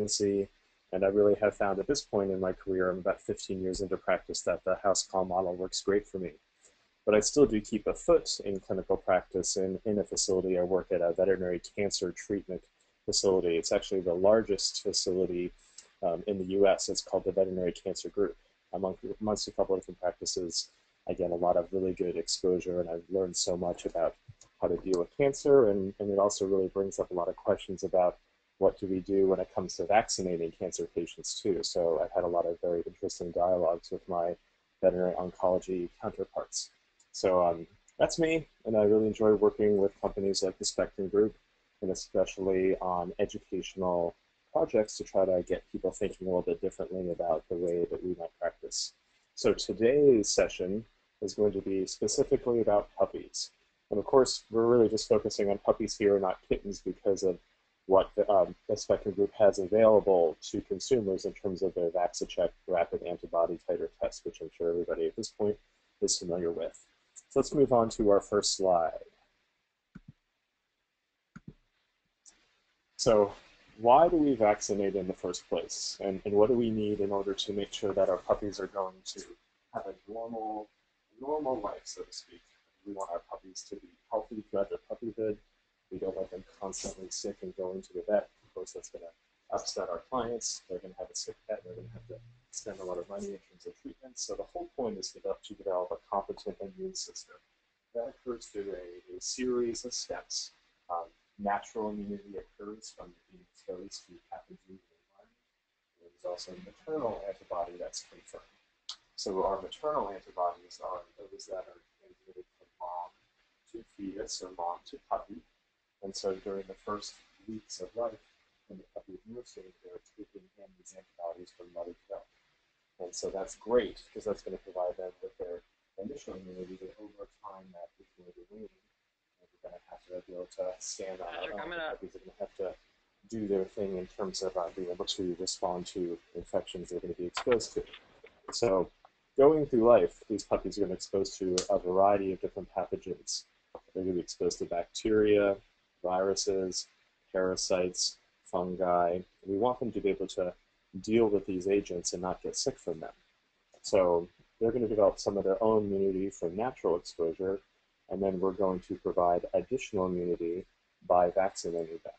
pregnancy. And I really have found at this point in my career, I'm about 15 years into practice, that the house call model works great for me. But I still do keep a foot in clinical practice in a facility. I work at a veterinary cancer treatment facility. It's actually the largest facility in the US. It's called the Veterinary Cancer Group. Amongst a couple of different practices, I get a lot of really good exposure, and I've learned so much about how to deal with cancer, and it also really brings up a lot of questions about what do we do when it comes to vaccinating cancer patients too. So I've had a lot of very interesting dialogues with my veterinary oncology counterparts. So that's me, and I really enjoy working with companies like the Spectrum Group, and especially on educational projects to try to get people thinking a little bit differently about the way that we might practice. So today's session is going to be specifically about puppies. And of course, we're really just focusing on puppies here, not kittens, because of what the Spectrum Group has available to consumers in terms of their VacciCheck rapid antibody titer test, which I'm sure everybody at this point is familiar with. So let's move on to our first slide. So why do we vaccinate in the first place? And what do we need in order to make sure that our puppies are going to have a normal life, so to speak? We want our puppies to be healthy throughout their puppyhood. We don't want them constantly sick and going to the vet. Of course, that's going to upset our clients. They're going to have a sick pet. They're going to have to spend a lot of money in terms of treatment. So the whole point is to develop a competent immune system. That occurs through a series of steps. Natural immunity occurs from being exposed to pathogens in the environment. There's also maternal antibody that's confirmed. So our maternal antibodies are those that are transmitted from mom to fetus or mom to puppy. And so during the first weeks of life, when the puppy is nursing, they're taking in these antibodies from mother to milk. And so that's great because that's going to provide them with their initial immunity, but over time that is going to wane. We're going to have to be able to stand on our own. Puppies are going to have to do their thing in terms of being able to respond to infections they're going to be exposed to. So going through life, these puppies are going to be exposed to a variety of different pathogens. They're going to be exposed to bacteria, viruses, parasites, fungi. We want them to be able to deal with these agents and not get sick from them. So they're going to develop some of their own immunity from natural exposure, and then we're going to provide additional immunity by vaccinating them.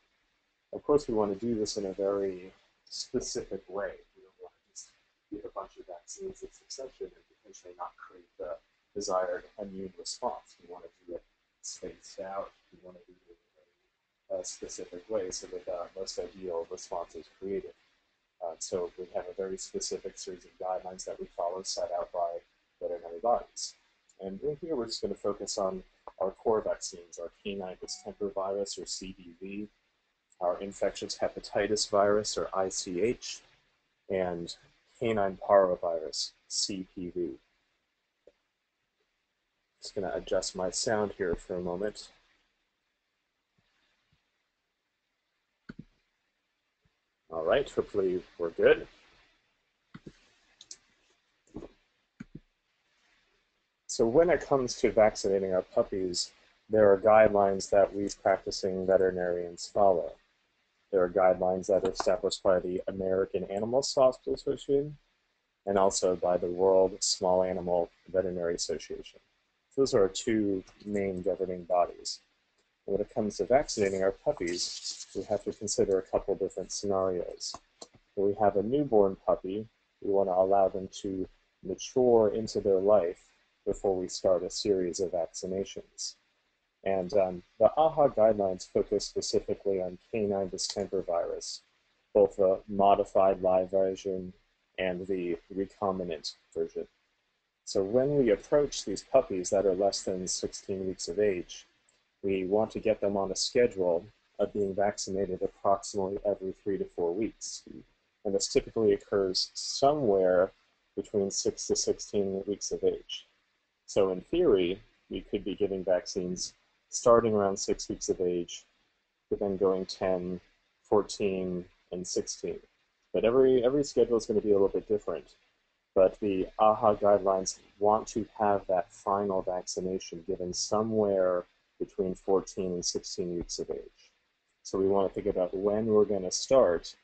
Of course, we want to do this in a very specific way. We don't want to just give a bunch of vaccines in succession and potentially not create the desired immune response. We want to do it spaced out. We want to do it in a very specific way so that the most ideal response is created. So we have a very specific series of guidelines that we follow set out by veterinary bodies. And in here, we're just going to focus on our core vaccines, our canine distemper virus, or CDV, our infectious hepatitis virus, or ICH, and canine parvovirus, CPV. Just going to adjust my sound here for a moment. All right, hopefully we're good. So when it comes to vaccinating our puppies, there are guidelines that we practicing veterinarians follow. There are guidelines that are established by the American Animal Hospital Association and also by the World Small Animal Veterinary Association. Those are our two main governing bodies. When it comes to vaccinating our puppies, we have to consider a couple different scenarios. When we have a newborn puppy, we want to allow them to mature into their life before we start a series of vaccinations. And the AHA guidelines focus specifically on canine distemper virus, both the modified live version and the recombinant version. So when we approach these puppies that are less than 16 weeks of age, we want to get them on a schedule of being vaccinated approximately every 3 to 4 weeks. And this typically occurs somewhere between 6 to 16 weeks of age. So in theory, we could be giving vaccines starting around 6 weeks of age, but then going 10, 14, and 16. But every schedule is going to be a little bit different. But the AHA guidelines want to have that final vaccination given somewhere between 14 and 16 weeks of age. So we want to think about when we're going to start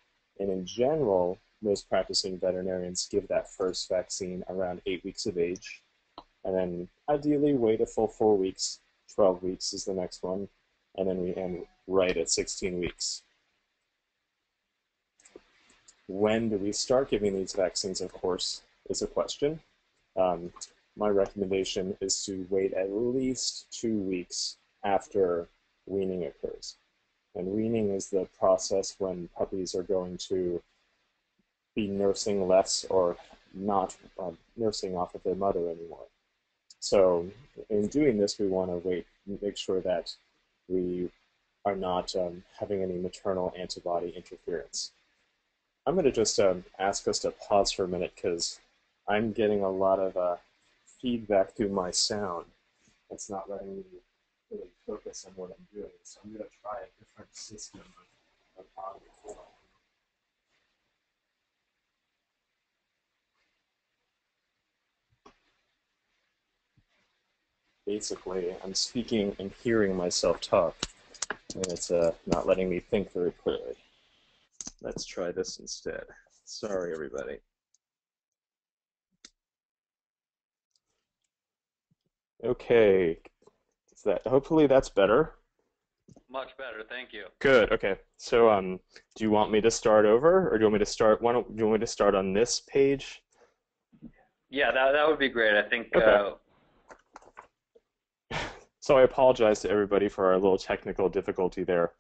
And in general, most practicing veterinarians give that first vaccine around 8 weeks of age, and then ideally wait a full 4 weeks. 12 weeks is the next one, and then we end right at 16 weeks. When do we start giving these vaccines, of course, is a question. Um, my recommendation is to wait at least 2 weeks after weaning occurs. And weaning is the process when puppies are going to be nursing less or not nursing off of their mother anymore. So in doing this, we want to make sure that we are not having any maternal antibody interference. I'm going to just ask us to pause for a minute because I'm getting a lot of feedback through my sound. It's not letting me really focus on what I'm doing. So I'm going to try a different system of audio. Basically, I'm speaking and hearing myself talk, and it's not letting me think very clearly. Let's try this instead. Sorry, everybody. Okay, hopefully that's better. Much better, thank you. Good. Okay. So, do you want me to start over, or do you want me to start? Do you want me to start on this page? Yeah, that would be great. I think Okay. So I apologize to everybody for our little technical difficulty there.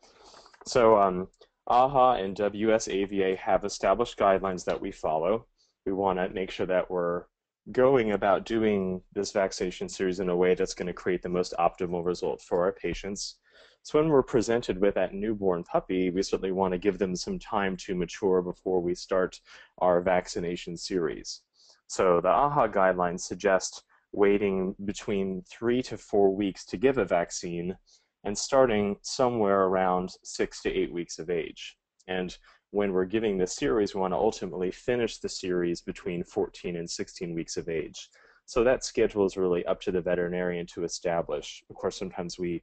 So, AHA and WSAVA have established guidelines that we follow. We want to make sure that we're going about doing this vaccination series in a way that's going to create the most optimal result for our patients. So when we're presented with that newborn puppy, we certainly want to give them some time to mature before we start our vaccination series. So the AHA guidelines suggest waiting between 3 to 4 weeks to give a vaccine and starting somewhere around 6 to 8 weeks of age. And when we're giving this series, we want to ultimately finish the series between 14 and 16 weeks of age. So that schedule is really up to the veterinarian to establish. Of course, sometimes we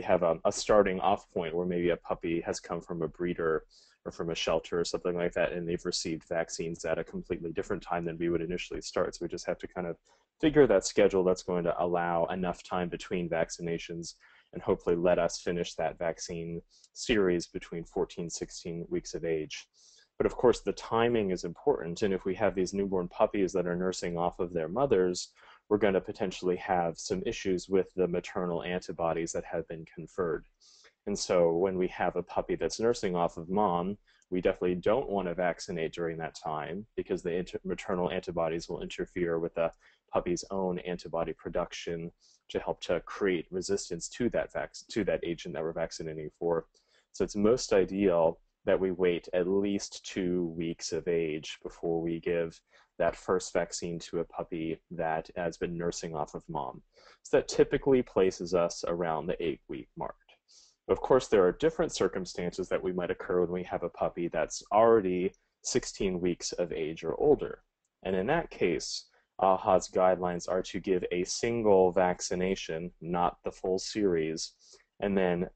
have a starting off point where maybe a puppy has come from a breeder or from a shelter or something like that, and they've received vaccines at a completely different time than we would initially start. So we just have to kind of figure that schedule that's going to allow enough time between vaccinations and hopefully let us finish that vaccine series between 14 16 weeks of age. But of course, the timing is important, and if we have these newborn puppies that are nursing off of their mothers, we're going to potentially have some issues with the maternal antibodies that have been conferred. And so when we have a puppy that's nursing off of mom, we definitely don't want to vaccinate during that time because the maternal antibodies will interfere with the puppy's own antibody production to help to create resistance to that agent that we're vaccinating for. So it's most ideal that we wait at least 2 weeks of age before we give that first vaccine to a puppy that has been nursing off of mom. So that typically places us around the 8-week mark. Of course, there are different circumstances that we might occur when we have a puppy that's already 16 weeks of age or older. And in that case, AHA's guidelines are to give a single vaccination, not the full series, and then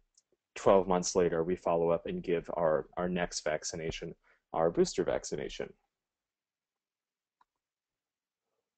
12 months later, we follow up and give our next vaccination, our booster vaccination.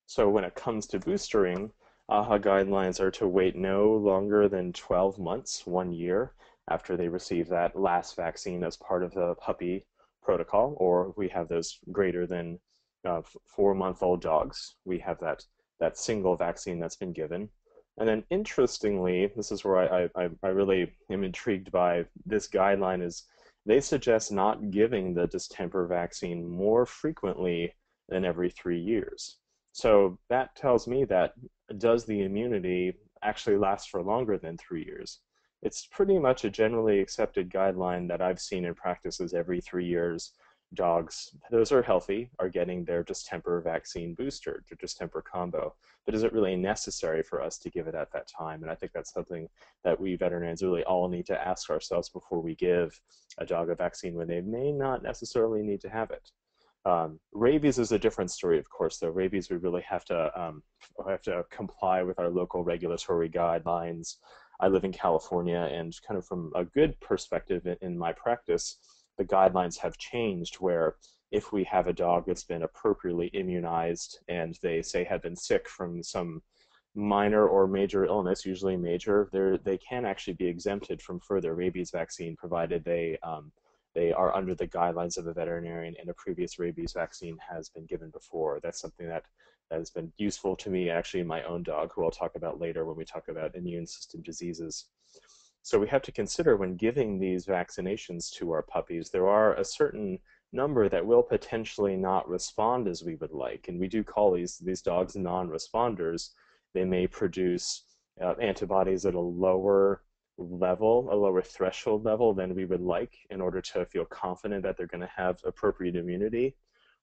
So when it comes to boostering, AHA guidelines are to wait no longer than 12 months, 1 year, after they receive that last vaccine as part of the puppy protocol, or if we have those greater than 4-month-old dogs, we have that single vaccine that's been given. And then interestingly, this is where I really am intrigued by this guideline is they suggest not giving the distemper vaccine more frequently than every 3 years. So that tells me that does the immunity actually last for longer than 3 years? It's pretty much a generally accepted guideline that I've seen in practices every 3 years. Dogs, those are healthy, are getting their distemper vaccine booster, their distemper combo. But is it really necessary for us to give it at that time? And I think that's something that we veterinarians really all need to ask ourselves before we give a dog a vaccine when they may not necessarily need to have it. Rabies is a different story, of course, though. Rabies, we really have to comply with our local regulatory guidelines. I live in California, and kind of from a good perspective in my practice, the guidelines have changed where if we have a dog that's been appropriately immunized and they say have been sick from some minor or major illness, usually major, they can actually be exempted from further rabies vaccine provided they are under the guidelines of a veterinarian and a previous rabies vaccine has been given before. That's something that has been useful to me, actually, in my own dog, who I'll talk about later when we talk about immune system diseases. So we have to consider when giving these vaccinations to our puppies, there are a certain number that will potentially not respond as we would like. And we do call these dogs non-responders. They may produce antibodies at a lower level, a lower threshold level than we would like in order to feel confident that they're going to have appropriate immunity,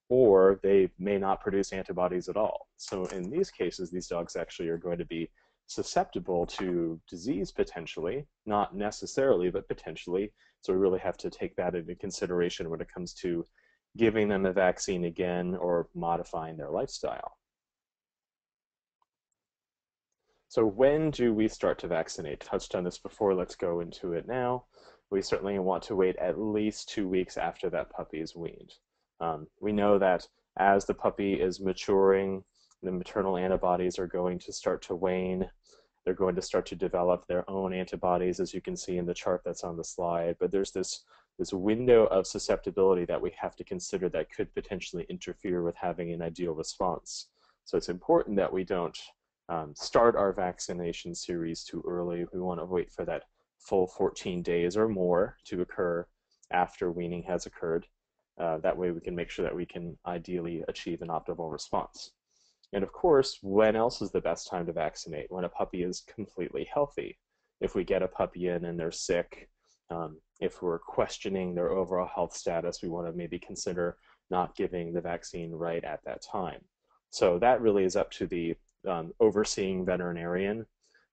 or they may not produce antibodies at all. So in these cases, these dogs actually are going to be susceptible to disease potentially, not necessarily, but potentially. So we really have to take that into consideration when it comes to giving them a vaccine again or modifying their lifestyle. So when do we start to vaccinate? Touched on this before, let's go into it now. We certainly want to wait at least 2 weeks after that puppy is weaned. We know that as the puppy is maturing, the maternal antibodies are going to start to wane. They're going to start to develop their own antibodies, as you can see in the chart that's on the slide. But there's this window of susceptibility that we have to consider that could potentially interfere with having an ideal response. So it's important that we don't start our vaccination series too early. We want to wait for that full 14 days or more to occur after weaning has occurred. That way we can make sure that we can ideally achieve an optimal response. And of course, when else is the best time to vaccinate? When a puppy is completely healthy. If we get a puppy in and they're sick, if we're questioning their overall health status, we want to maybe consider not giving the vaccine right at that time. So that really is up to the overseeing veterinarian,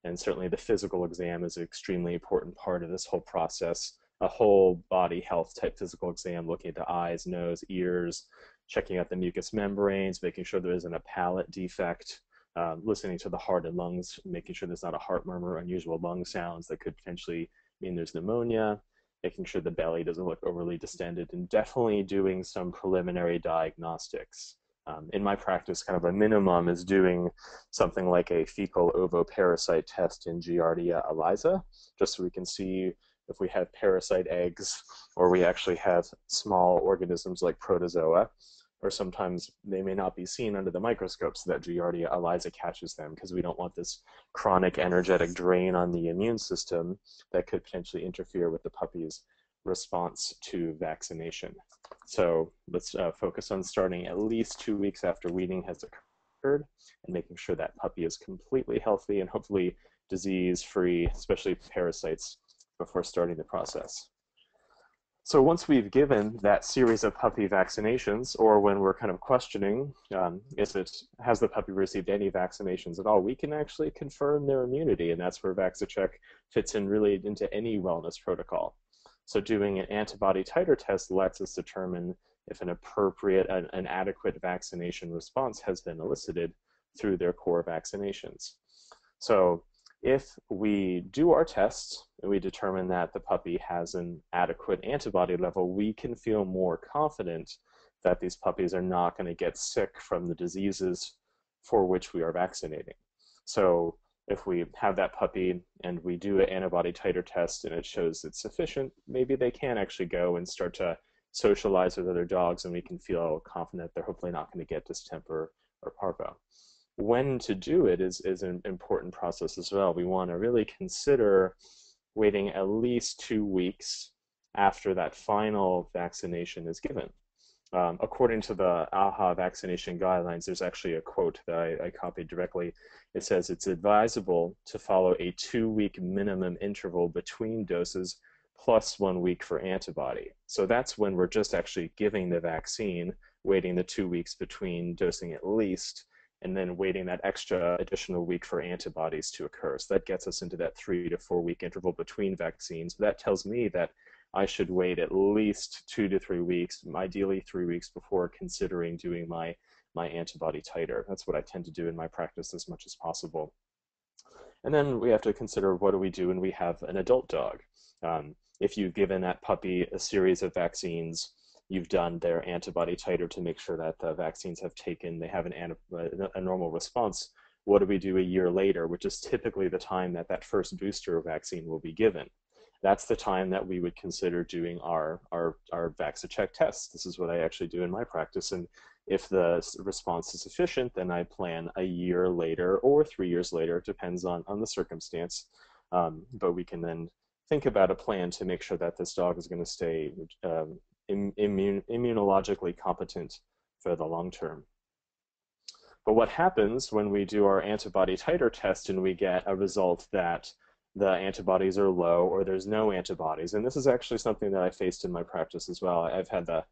and certainly the physical exam is an extremely important part of this whole process. A whole body health type physical exam, looking at the eyes, nose, ears, checking out the mucous membranes, making sure there isn't a palate defect, listening to the heart and lungs, making sure there's not a heart murmur, unusual lung sounds that could potentially mean there's pneumonia, making sure the belly doesn't look overly distended, and definitely doing some preliminary diagnostics. In my practice, kind of a minimum is doing something like a fecal ovoparasite test in Giardia elisa, just so we can see if we have parasite eggs or we actually have small organisms like protozoa, or sometimes they may not be seen under the microscope so that Giardia elisa catches them, because we don't want this chronic energetic drain on the immune system that could potentially interfere with the puppy's response to vaccination. So let's focus on starting at least 2 weeks after weaning has occurred and making sure that puppy is completely healthy and hopefully disease-free, especially parasites, before starting the process. So once we've given that series of puppy vaccinations, or when we're kind of questioning has the puppy received any vaccinations at all, we can actually confirm their immunity, and that's where VacciCheck fits in really into any wellness protocol. So doing an antibody titer test lets us determine if an appropriate and an adequate vaccination response has been elicited through their core vaccinations. So if we do our tests and we determine that the puppy has an adequate antibody level, we can feel more confident that these puppies are not going to get sick from the diseases for which we are vaccinating. So if we have that puppy and we do an antibody titer test and it shows it's sufficient, maybe they can actually go and start to socialize with other dogs, and we can feel confident they're hopefully not going to get distemper or parvo. When to do it is an important process as well. We want to really consider waiting at least 2 weeks after that final vaccination is given. According to the AHA vaccination guidelines, there's actually a quote that I copied directly. It says it's advisable to follow a 2-week minimum interval between doses plus 1 week for antibody. So that's when we're just actually giving the vaccine, waiting the 2 weeks between dosing at least, and then waiting that extra additional week for antibodies to occur. So that gets us into that 3 to 4 week interval between vaccines. That tells me that I should wait at least 2 to 3 weeks, ideally 3 weeks, before considering doing my antibody titer. That's what I tend to do in my practice as much as possible. And then we have to consider, what do we do when we have an adult dog? if you've given that puppy a series of vaccines, you've done their antibody titer to make sure that the vaccines have taken, they have a normal response. What do we do a year later, which is typically the time that that first booster vaccine will be given? That's the time that we would consider doing our VacciCheck test. This is what I actually do in my practice. And if the response is sufficient, then I plan a year later or 3 years later, depends on the circumstance. But we can then think about a plan to make sure that this dog is going to stay immunologically competent for the long term. But what happens when we do our antibody titer test and we get a result that the antibodies are low or there's no antibodies? And this is actually something that I faced in my practice as well. I've had the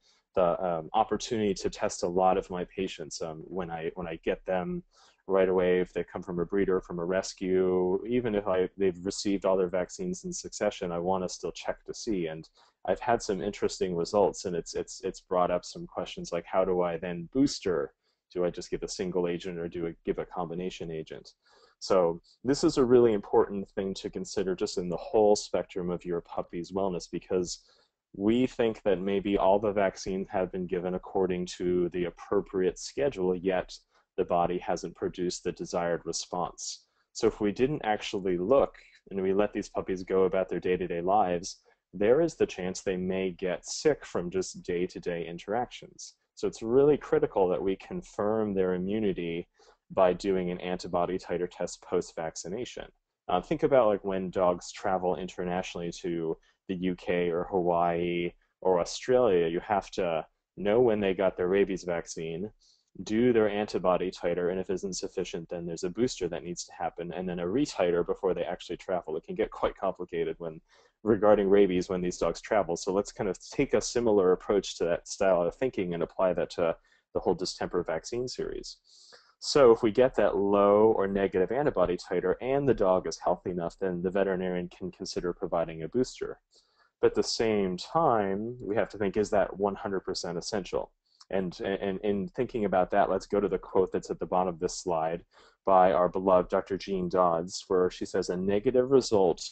opportunity to test a lot of my patients when I get them right away, if they come from a breeder, from a rescue, even if they've received all their vaccines in succession, I want to still check to see. And I've had some interesting results, and it's brought up some questions like, how do I then booster? Do I just give a single agent, or do I give a combination agent? So this is a really important thing to consider just in the whole spectrum of your puppy's wellness, because we think that maybe all the vaccines have been given according to the appropriate schedule, yet the body hasn't produced the desired response. So if we didn't actually look and we let these puppies go about their day-to-day lives, there is the chance they may get sick from just day-to-day interactions. So it's really critical that we confirm their immunity by doing an antibody titer test post-vaccination. Think about like when dogs travel internationally to the UK or Hawaii or Australia, you have to know when they got their rabies vaccine, do their antibody titer, and if it isn't sufficient, then there's a booster that needs to happen, and then a retiter before they actually travel. It can get quite complicated when regarding rabies when these dogs travel. So let's kind of take a similar approach to that style of thinking and apply that to the whole distemper vaccine series. So if we get that low or negative antibody titer and the dog is healthy enough, then the veterinarian can consider providing a booster. But at the same time, we have to think, is that 100% essential? And in thinking about that, let's go to the quote that's at the bottom of this slide by our beloved Dr. Jean Dodds, where she says, a negative result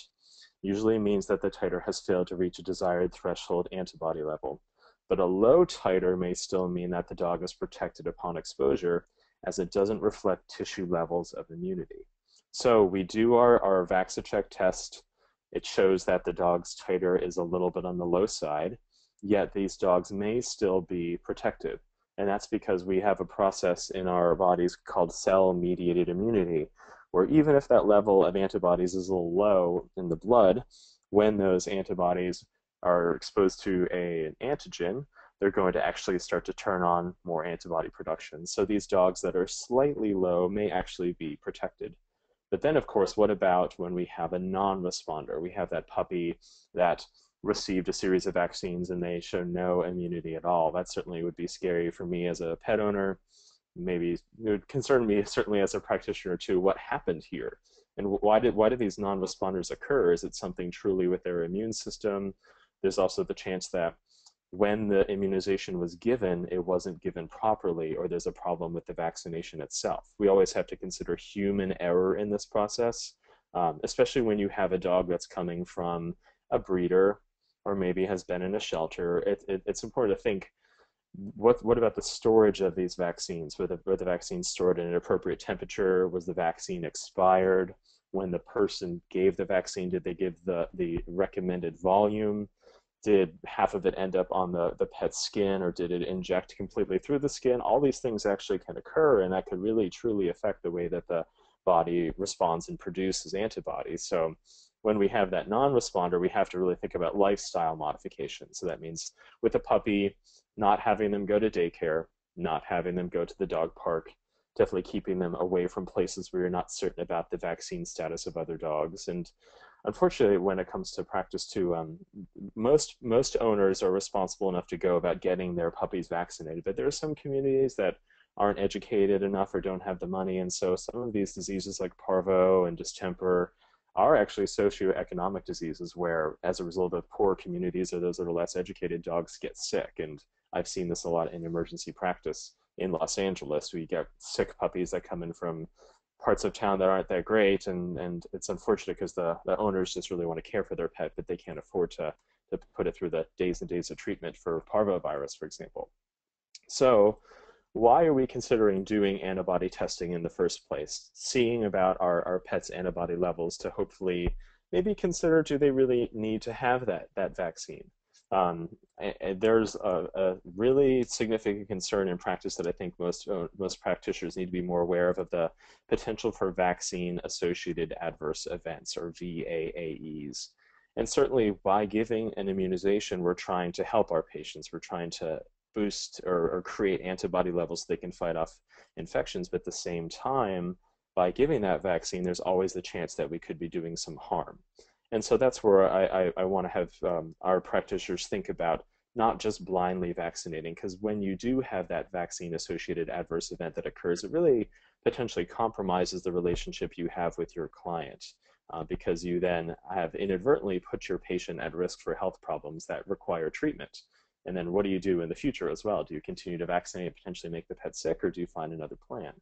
usually means that the titer has failed to reach a desired threshold antibody level. But a low titer may still mean that the dog is protected upon exposure, as it doesn't reflect tissue levels of immunity. So we do our VacciCheck test. It shows that the dog's titer is a little bit on the low side, yet these dogs may still be protected. And that's because we have a process in our bodies called cell-mediated immunity, where even if that level of antibodies is a little low in the blood, when those antibodies are exposed to an antigen, they're going to actually start to turn on more antibody production. So these dogs that are slightly low may actually be protected. But then, of course, what about when we have a non-responder? We have that puppy that received a series of vaccines and they show no immunity at all. That certainly would be scary for me as a pet owner. Maybe it would concern me certainly as a practitioner too. What happened here? And why did these non-responders occur? Is it something truly with their immune system? There's also the chance that when the immunization was given, it wasn't given properly, or there's a problem with the vaccination itself. We always have to consider human error in this process, especially when you have a dog that's coming from a breeder or maybe has been in a shelter. It's important to think, what about the storage of these vaccines? Were the vaccines stored in an appropriate temperature? Was the vaccine expired? When the person gave the vaccine, did they give the recommended volume? Did half of it end up on the pet's skin, or did it inject completely through the skin? All these things actually can occur, and that could really truly affect the way that the body responds and produces antibodies. So when we have that non-responder, we have to really think about lifestyle modification. So that means with a puppy, not having them go to daycare, not having them go to the dog park, definitely keeping them away from places where you're not certain about the vaccine status of other dogs. And unfortunately, when it comes to practice too, most owners are responsible enough to go about getting their puppies vaccinated, but there are some communities that aren't educated enough or don't have the money, and so some of these diseases like parvo and distemper are actually socioeconomic diseases where, as a result of poor communities or those that are less educated, dogs get sick. And I've seen this a lot in emergency practice in Los Angeles. We get sick puppies that come in from parts of town that aren't that great, and it's unfortunate because the owners just really want to care for their pet, but they can't afford to put it through the days and days of treatment for parvovirus, for example. So why are we considering doing antibody testing in the first place? Seeing about our pets' antibody levels to hopefully maybe consider, do they really need to have that vaccine? And there's a really significant concern in practice that I think most practitioners need to be more aware of the potential for vaccine-associated adverse events, or VAAEs. And certainly by giving an immunization, we're trying to help our patients. We're trying to boost or create antibody levels so they can fight off infections. But at the same time, by giving that vaccine, there's always the chance that we could be doing some harm. And so that's where I want to have our practitioners think about not just blindly vaccinating, because when you do have that vaccine-associated adverse event that occurs, it really potentially compromises the relationship you have with your client, because you then have inadvertently put your patient at risk for health problems that require treatment. And then what do you do in the future as well? Do you continue to vaccinate and potentially make the pet sick, or do you find another plan?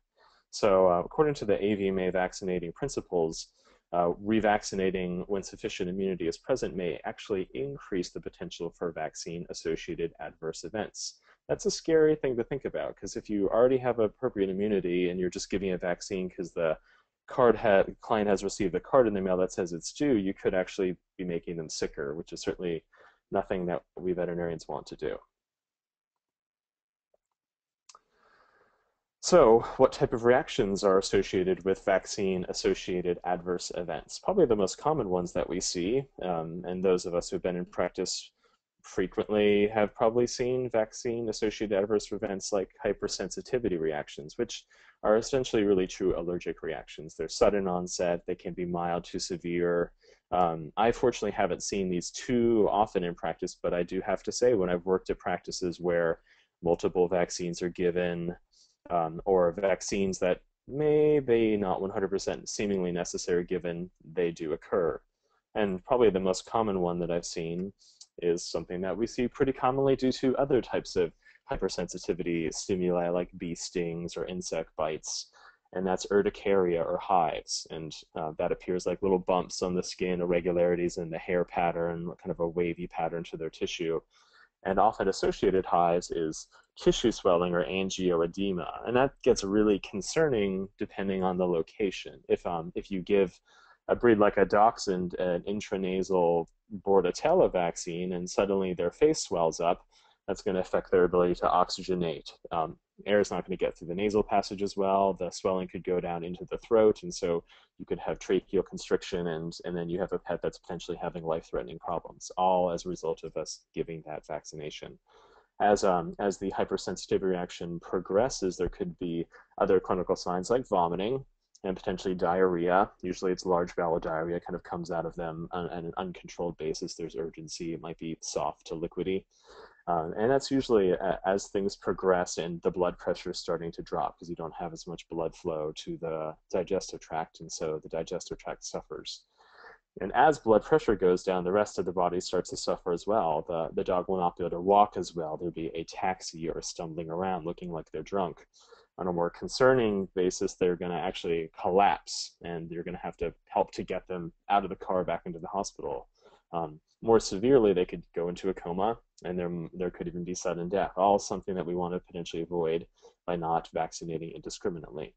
So according to the AVMA vaccinating principles, revaccinating when sufficient immunity is present may actually increase the potential for vaccine-associated adverse events. That's a scary thing to think about, because if you already have appropriate immunity and you're just giving a vaccine because the client has received a card in the mail that says it's due, you could actually be making them sicker, which is certainly nothing that we veterinarians want to do. So what type of reactions are associated with vaccine-associated adverse events? Probably the most common ones that we see, and those of us who've been in practice frequently have probably seen vaccine-associated adverse events like hypersensitivity reactions, which are essentially really true allergic reactions. They're sudden onset, they can be mild to severe. I fortunately haven't seen these too often in practice, but I do have to say when I've worked at practices where multiple vaccines are given, or vaccines that may be not 100% seemingly necessary given they do occur. And probably the most common one that I've seen is something that we see pretty commonly due to other types of hypersensitivity stimuli like bee stings or insect bites, and that's urticaria or hives. And that appears like little bumps on the skin, irregularities in the hair pattern, kind of a wavy pattern to their tissue. And often associated hives is tissue swelling or angioedema, and that gets really concerning depending on the location. If you give a breed like a dachshund an intranasal Bordetella vaccine and suddenly their face swells up, that's going to affect their ability to oxygenate. Air is not going to get through the nasal passage as well. The swelling could go down into the throat, and so you could have tracheal constriction, and then you have a pet that's potentially having life-threatening problems, all as a result of us giving that vaccination. As the hypersensitivity reaction progresses, there could be other clinical signs like vomiting and potentially diarrhea. Usually it's large bowel diarrhea, kind of comes out of them on an uncontrolled basis. There's urgency. It might be soft to liquidy. And that's usually as things progress and the blood pressure is starting to drop because you don't have as much blood flow to the digestive tract, and so the digestive tract suffers. And as blood pressure goes down, the rest of the body starts to suffer as well. The dog will not be able to walk as well. There'll be ataxia or stumbling around, looking like they're drunk. On a more concerning basis, they're going to actually collapse, and you're going to have to help to get them out of the car back into the hospital. More severely, they could go into a coma, and there could even be sudden death, all something that we want to potentially avoid by not vaccinating indiscriminately.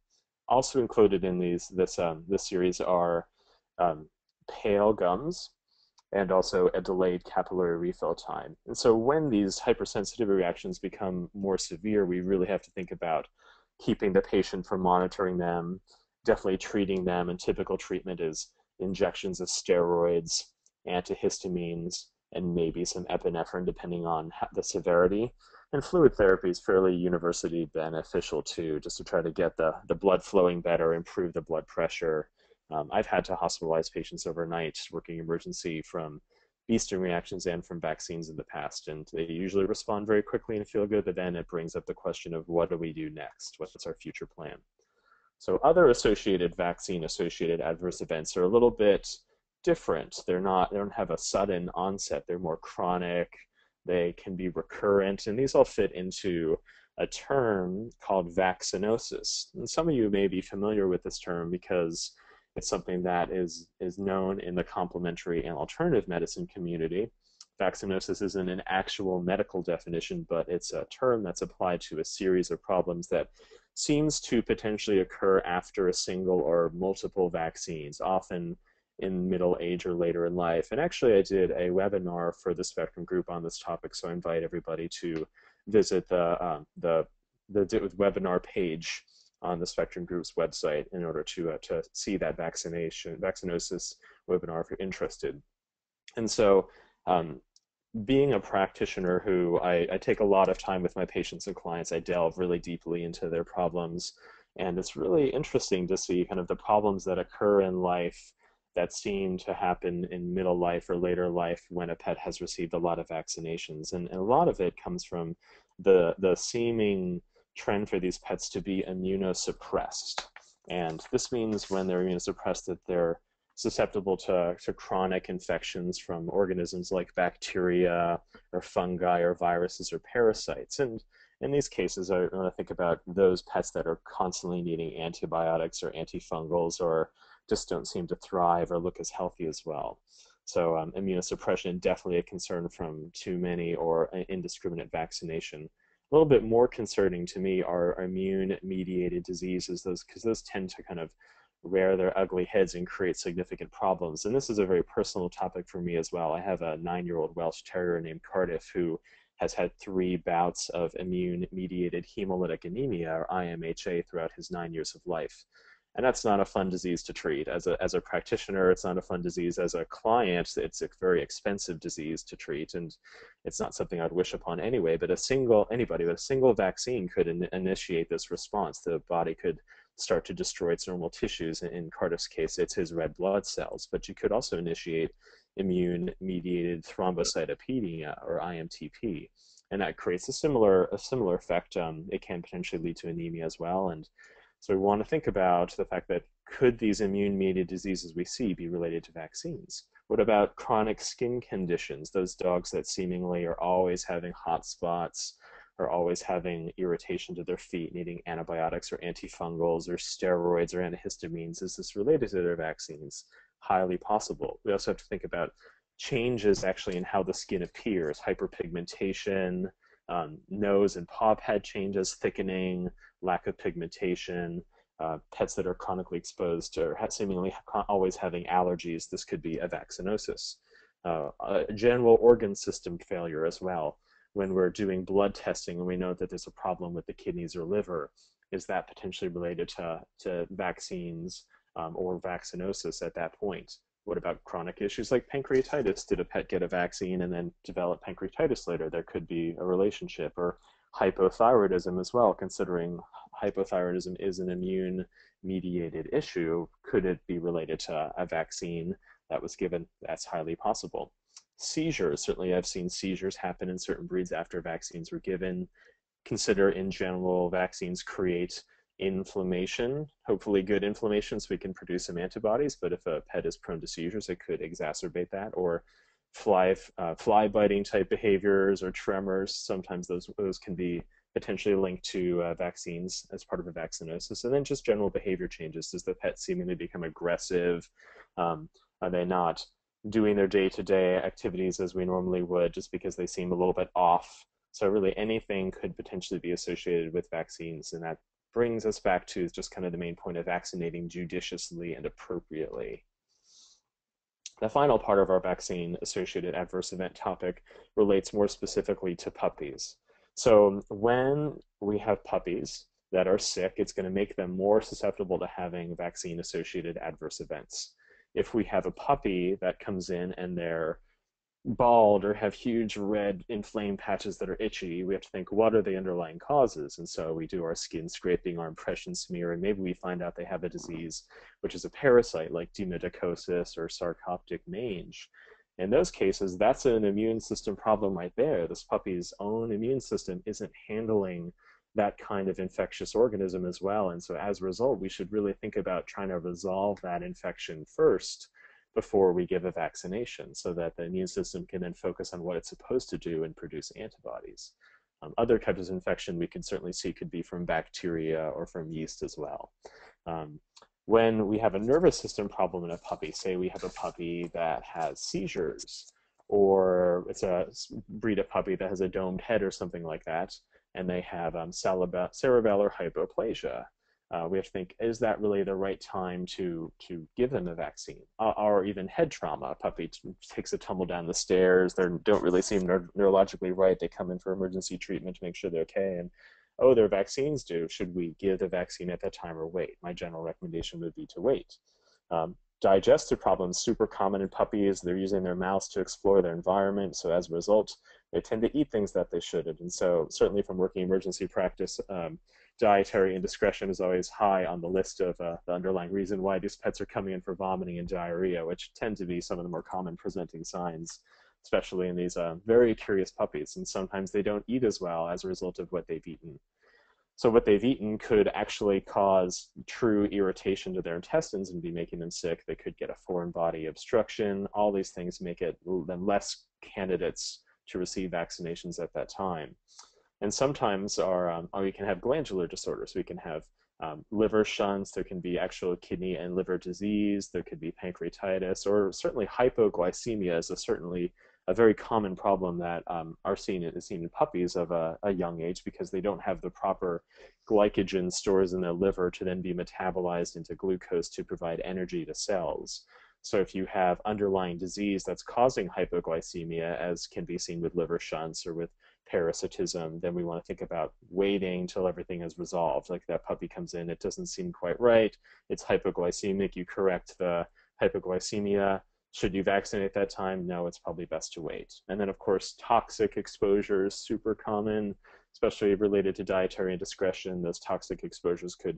Also included in this series are pale gums and also a delayed capillary refill time. And so when these hypersensitivity reactions become more severe, we really have to think about keeping the patient from monitoring them, definitely treating them, and typical treatment is injections of steroids, antihistamines, and maybe some epinephrine depending on the severity. And fluid therapy is fairly universally beneficial too, just to try to get the blood flowing better, improve the blood pressure. I've had to hospitalize patients overnight working emergency from bee sting reactions and from vaccines in the past, and they usually respond very quickly and feel good, but then it brings up the question of what do we do next? What's our future plan? So other vaccine-associated adverse events are a little bit different. They don't have a sudden onset. They're more chronic. They can be recurrent, and these all fit into a term called vaccinosis. And some of you may be familiar with this term because it's something that is known in the complementary and alternative medicine community. Vaccinosis isn't an actual medical definition, but it's a term that's applied to a series of problems that seems to potentially occur after a single or multiple vaccines, often in middle age or later in life. And actually, I did a webinar for the Spectrum group on this topic, so I invite everybody to visit the webinar page on the Spectrum Group's website in order to see that vaccinosis webinar if you're interested. And so, being a practitioner who I take a lot of time with my patients and clients, I delve really deeply into their problems. And it's really interesting to see kind of the problems that occur in life that seem to happen in middle life or later life when a pet has received a lot of vaccinations. And a lot of it comes from the seeming trend for these pets to be immunosuppressed. And this means when they're immunosuppressed that they're susceptible to chronic infections from organisms like bacteria or fungi or viruses or parasites. And in these cases, I want to think about those pets that are constantly needing antibiotics or antifungals or just don't seem to thrive or look as healthy as well. So immunosuppression, definitely a concern from too many or indiscriminate vaccination. A little bit more concerning to me are immune-mediated diseases, because those tend to kind of rear their ugly heads and create significant problems. And this is a very personal topic for me as well. I have a 9-year-old Welsh Terrier named Cardiff who has had 3 bouts of immune-mediated hemolytic anemia, or IMHA, throughout his 9 years of life. And that's not a fun disease to treat. As a practitioner, it's not a fun disease. As a client, it's a very expensive disease to treat, and it's not something I'd wish upon anyway. But anybody with a single vaccine could initiate this response. The body could start to destroy its normal tissues. In Cardiff's case, it's his red blood cells. But you could also initiate immune-mediated thrombocytopenia, or IMTP, and that creates a similar effect. It can potentially lead to anemia as well. And so we want to think about the fact that could these immune-mediated diseases we see be related to vaccines? What about chronic skin conditions? Those dogs that seemingly are always having hot spots, or always having irritation to their feet, needing antibiotics or antifungals or steroids or antihistamines. Is this related to their vaccines? Highly possible. We also have to think about changes actually in how the skin appears, hyperpigmentation, nose and paw pad changes, thickening, lack of pigmentation, pets that are chronically exposed or seemingly always having allergies. This could be a vaccinosis. General organ system failure as well. When we're doing blood testing and we know that there's a problem with the kidneys or liver, is that potentially related to vaccines or vaccinosis at that point? What about chronic issues like pancreatitis? Did a pet get a vaccine and then develop pancreatitis later? There could be a relationship. Or hypothyroidism as well, considering hypothyroidism is an immune-mediated issue. Could it be related to a vaccine that was given? That's highly possible. Seizures, certainly I've seen seizures happen in certain breeds after vaccines were given. Consider in general vaccines create inflammation, hopefully good inflammation so we can produce some antibodies, but if a pet is prone to seizures, it could exacerbate that. Or fly biting type behaviors or tremors, sometimes those can be potentially linked to vaccines as part of a vaccinosis. And then just general behavior changes. Does the pet seemingly become aggressive? Are they not doing their day-to-day activities as we normally would just because they seem a little bit off? So really anything could potentially be associated with vaccines, and that brings us back to just kind of the main point of vaccinating judiciously and appropriately. The final part of our vaccine-associated adverse event topic relates more specifically to puppies. So when we have puppies that are sick, it's going to make them more susceptible to having vaccine-associated adverse events. If we have a puppy that comes in and they're bald or have huge red inflamed patches that are itchy, we have to think, what are the underlying causes? And so we do our skin scraping, our impression smear, and maybe we find out they have a disease which is a parasite like demodicosis or sarcoptic mange. In those cases, that's an immune system problem right there. This puppy's own immune system isn't handling that kind of infectious organism as well. And so as a result, we should really think about trying to resolve that infection first before we give a vaccination, so that the immune system can then focus on what it's supposed to do and produce antibodies. Other types of infection we could certainly see could be from bacteria or from yeast as well. Um, when we have a nervous system problem in a puppy, say we have a puppy that has seizures, or it's a breed of puppy that has a domed head or something like that, and they have cerebellar hypoplasia. We have to think, is that really the right time to give them a vaccine? Or even head trauma. A puppy takes a tumble down the stairs. They don't really seem neurologically right. They come in for emergency treatment to make sure they're okay. And oh, their vaccines due. Should we give the vaccine at that time or wait? My general recommendation would be to wait. Digestive problems, super common in puppies. They're using their mouths to explore their environment. So as a result, they tend to eat things that they shouldn't. And so certainly from working emergency practice, dietary indiscretion is always high on the list of the underlying reason why these pets are coming in for vomiting and diarrhea, which tend to be some of the more common presenting signs, especially in these very curious puppies. And sometimes they don't eat as well as a result of what they've eaten. So what they've eaten could actually cause true irritation to their intestines and be making them sick. They could get a foreign body obstruction. All these things make them less candidates to receive vaccinations at that time. And sometimes we can have glandular disorders. We can have liver shunts. There can be actual kidney and liver disease. There could be pancreatitis, or certainly hypoglycemia is certainly a very common problem that is seen in puppies of a young age, because they don't have the proper glycogen stores in their liver to then be metabolized into glucose to provide energy to cells. So if you have underlying disease that's causing hypoglycemia, as can be seen with liver shunts or with parasitism, then we want to think about waiting till everything is resolved. Like that puppy comes in, it doesn't seem quite right, it's hypoglycemic, you correct the hypoglycemia. Should you vaccinate at that time? No, it's probably best to wait. And then, of course, toxic exposures, super common, especially related to dietary indiscretion. Those toxic exposures could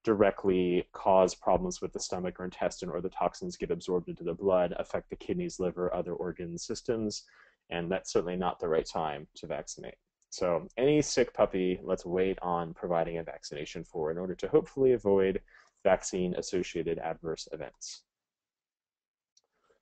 directly cause problems with the stomach or intestine, or the toxins get absorbed into the blood, affect the kidneys, liver, other organ systems, and that's certainly not the right time to vaccinate. So any sick puppy, let's wait on providing a vaccination for in order to hopefully avoid vaccine-associated adverse events.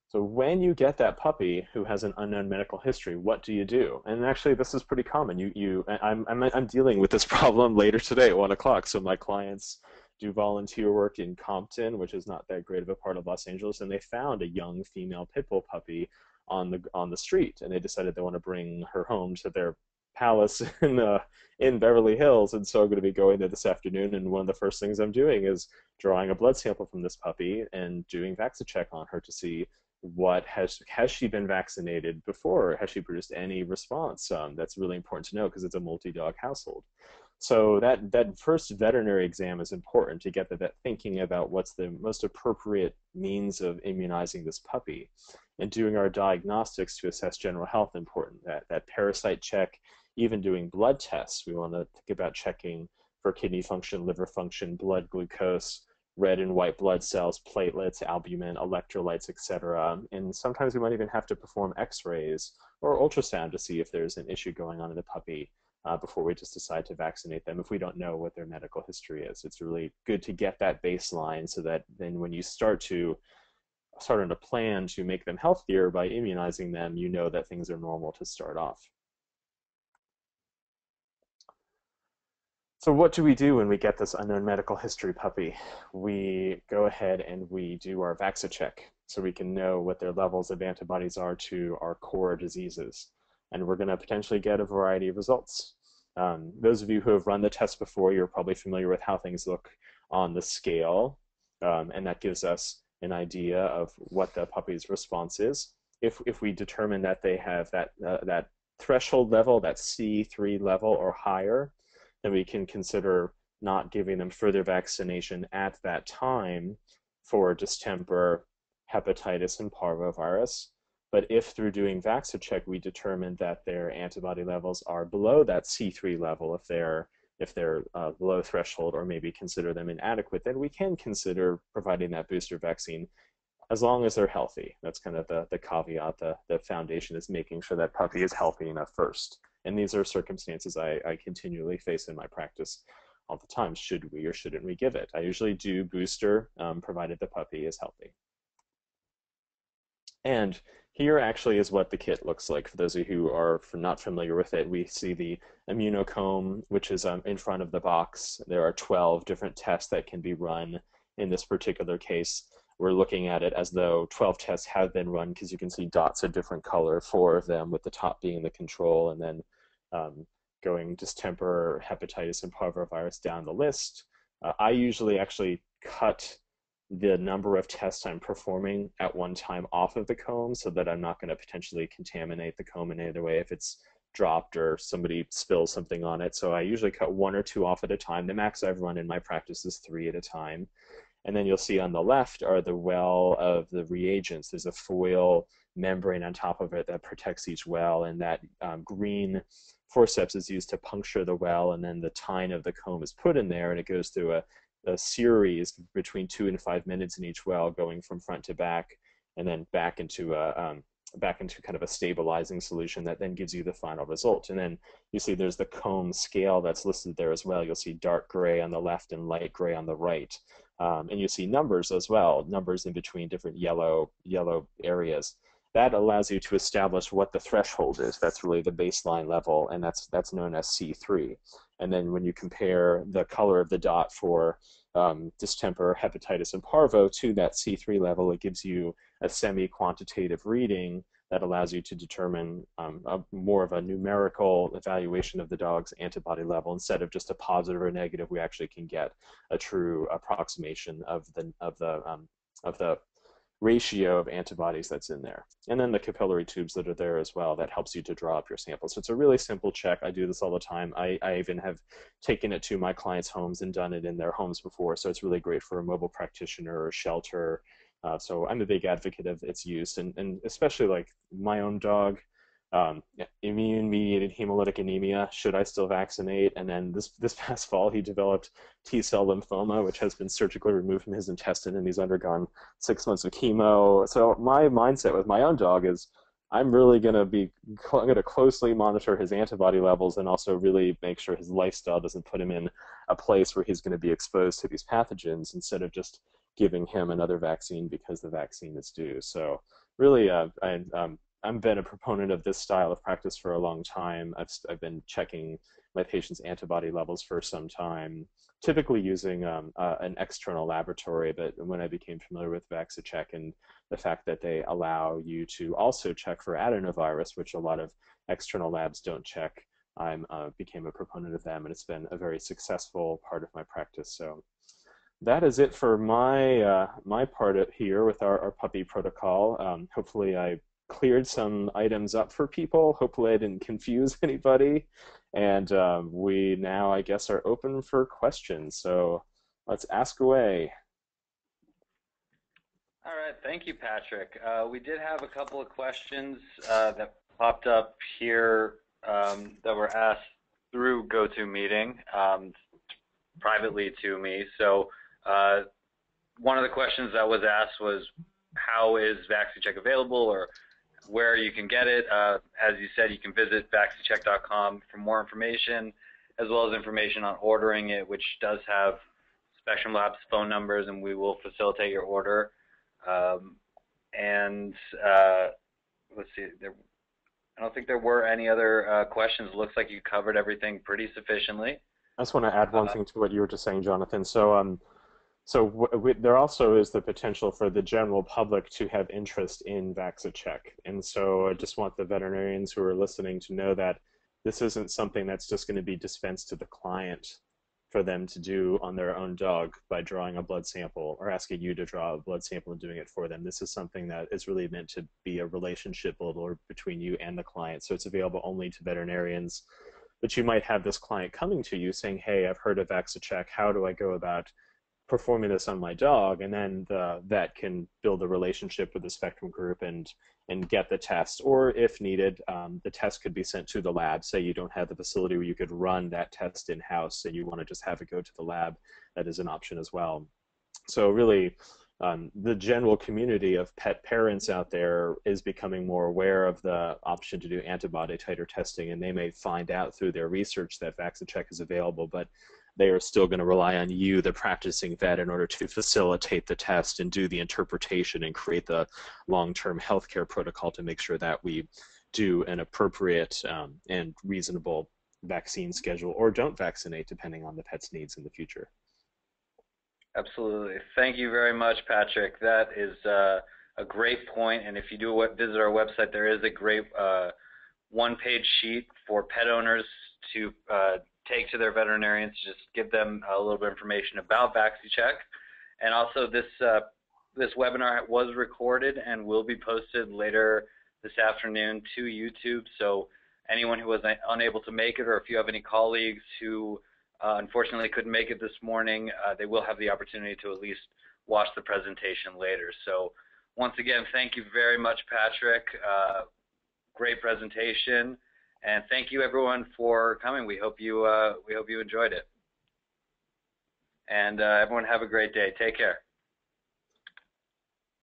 So when you get that puppy who has an unknown medical history, what do you do? And actually, this is pretty common. I'm dealing with this problem later today at 1 o'clock. So my clients do volunteer work in Compton, which is not that great of a part of Los Angeles, and they found a young female pit bull puppy on the street, and they decided they want to bring her home to their palace in Beverly Hills. And so I'm going to be going there this afternoon, and one of the first things I'm doing is drawing a blood sample from this puppy and doing VacciCheck on her to see what has she been vaccinated before? Has she produced any response? That's really important to know because it's a multi-dog household. So that first veterinary exam is important to get the vet thinking about what's the most appropriate means of immunizing this puppy. And doing our diagnostics to assess general health important. That parasite check, even doing blood tests. We want to think about checking for kidney function, liver function, blood glucose, red and white blood cells, platelets, albumin, electrolytes, etc. And sometimes we might even have to perform x-rays or ultrasound to see if there's an issue going on in the puppy before we just decide to vaccinate them if we don't know what their medical history is. It's really good to get that baseline so that then when you start on a plan to make them healthier by immunizing them, you know that things are normal to start off. So what do we do when we get this unknown medical history puppy? We go ahead and we do our VacciCheck so we can know what their levels of antibodies are to our core diseases. And we're going to potentially get a variety of results. Those of you who have run the test before, you're probably familiar with how things look on the scale, and that gives us an idea of what the puppy's response is. If we determine that they have that threshold level, that C3 level or higher, then we can consider not giving them further vaccination at that time for distemper, hepatitis, and parvovirus. But if through doing VacciCheck we determine that their antibody levels are below that C3 level, if they're below threshold, or maybe consider them inadequate, then we can consider providing that booster vaccine as long as they're healthy. That's kind of the caveat. The foundation is making sure that puppy is healthy enough first. And these are circumstances I continually face in my practice all the time. Should we or shouldn't we give it? I usually do booster, provided the puppy is healthy. And Here actually is what the kit looks like. For those of you who are not familiar with it, we see the immunocomb, which is in front of the box. There are 12 different tests that can be run in this particular case. We're looking at it as though 12 tests have been run because you can see dots of different color, 4 of them, with the top being the control, and then going distemper, hepatitis, and parvovirus down the list. I usually actually cut the number of tests I'm performing at one time off of the comb so that I'm not going to potentially contaminate the comb in either way if it's dropped or somebody spills something on it. So I usually cut 1 or 2 off at a time. The max I've run in my practice is 3 at a time. And then you'll see on the left are the well of the reagents. There's a foil membrane on top of it that protects each well, and that green forceps is used to puncture the well, and then the tine of the comb is put in there, and it goes through a series between 2 and 5 minutes in each well, going from front to back, and then back into kind of a stabilizing solution that then gives you the final result. And then you see there's the comb scale that's listed there as well. You'll see dark gray on the left and light gray on the right. And you see numbers as well, numbers in between different yellow areas. That allows you to establish what the threshold is. That's really the baseline level, and that's known as C3. And then when you compare the color of the dot for distemper, hepatitis, and parvo to that C3 level, it gives you a semi-quantitative reading that allows you to determine more of a numerical evaluation of the dog's antibody level. Instead of just a positive or negative, we actually can get a true approximation of the ratio of antibodies that's in there. And then the capillary tubes that are there as well, that helps you to draw up your sample. So it's a really simple check. I do this all the time. I even have taken it to my clients' homes and done it in their homes before. So it's really great for a mobile practitioner or shelter. So I'm a big advocate of its use, and especially like my own dog, immune-mediated hemolytic anemia, should I still vaccinate? And then this past fall, he developed T-cell lymphoma, which has been surgically removed from his intestine, and he's undergone 6 months of chemo. So my mindset with my own dog is I'm really going to closely monitor his antibody levels and also really make sure his lifestyle doesn't put him in a place where he's going to be exposed to these pathogens instead of just giving him another vaccine because the vaccine is due. So really, I've been a proponent of this style of practice for a long time. I've been checking my patients' antibody levels for some time, typically using an external laboratory. But when I became familiar with VacciCheck and the fact that they allow you to also check for adenovirus, which a lot of external labs don't check, I became a proponent of them, and it's been a very successful part of my practice. So that is it for my part here with our puppy protocol. Hopefully I cleared some items up for people. Hopefully I didn't confuse anybody. And we now, I guess, are open for questions. So let's ask away. All right, thank you, Patrick. We did have a couple of questions that popped up here that were asked through GoToMeeting privately to me. So one of the questions that was asked was, how is VacciCheck available, or where you can get it? As you said, you can visit VacciCheck.com for more information, as well as information on ordering it, which does have Spectrum Labs phone numbers, and we will facilitate your order. Let's see, I don't think there were any other questions. It looks like you covered everything pretty sufficiently. I just want to add one thing to what you were just saying, Jonathan. So there also is the potential for the general public to have interest in VacciCheck. And so I just want the veterinarians who are listening to know that this isn't something that's just going to be dispensed to the client for them to do on their own dog by drawing a blood sample or asking you to draw a blood sample and doing it for them. This is something that is really meant to be a relationship builder between you and the client. So it's available only to veterinarians. But you might have this client coming to you saying, hey, I've heard of VacciCheck. How do I go about performing this on my dog? And then the vet can build a relationship with the Spectrum group and get the test, or if needed, the test could be sent to the lab. Say you don't have the facility where you could run that test in-house and you want to just have it go to the lab, that is an option as well. So really, the general community of pet parents out there is becoming more aware of the option to do antibody titer testing, and they may find out through their research that VacciCheck is available, but they are still going to rely on you, the practicing vet, in order to facilitate the test and do the interpretation and create the long-term healthcare protocol to make sure that we do an appropriate and reasonable vaccine schedule, or don't vaccinate depending on the pet's needs in the future. Absolutely. Thank you very much, Patrick. That is a great point. And if you do visit our website, there is a great one-page sheet for pet owners to take to their veterinarians, just give them a little bit of information about VacciCheck. And also this webinar was recorded and will be posted later this afternoon to YouTube. So anyone who was unable to make it, or if you have any colleagues who unfortunately couldn't make it this morning, they will have the opportunity to at least watch the presentation later. So once again, thank you very much, Patrick. Great presentation, and thank you everyone for coming. We hope you enjoyed it. And everyone have a great day. Take care.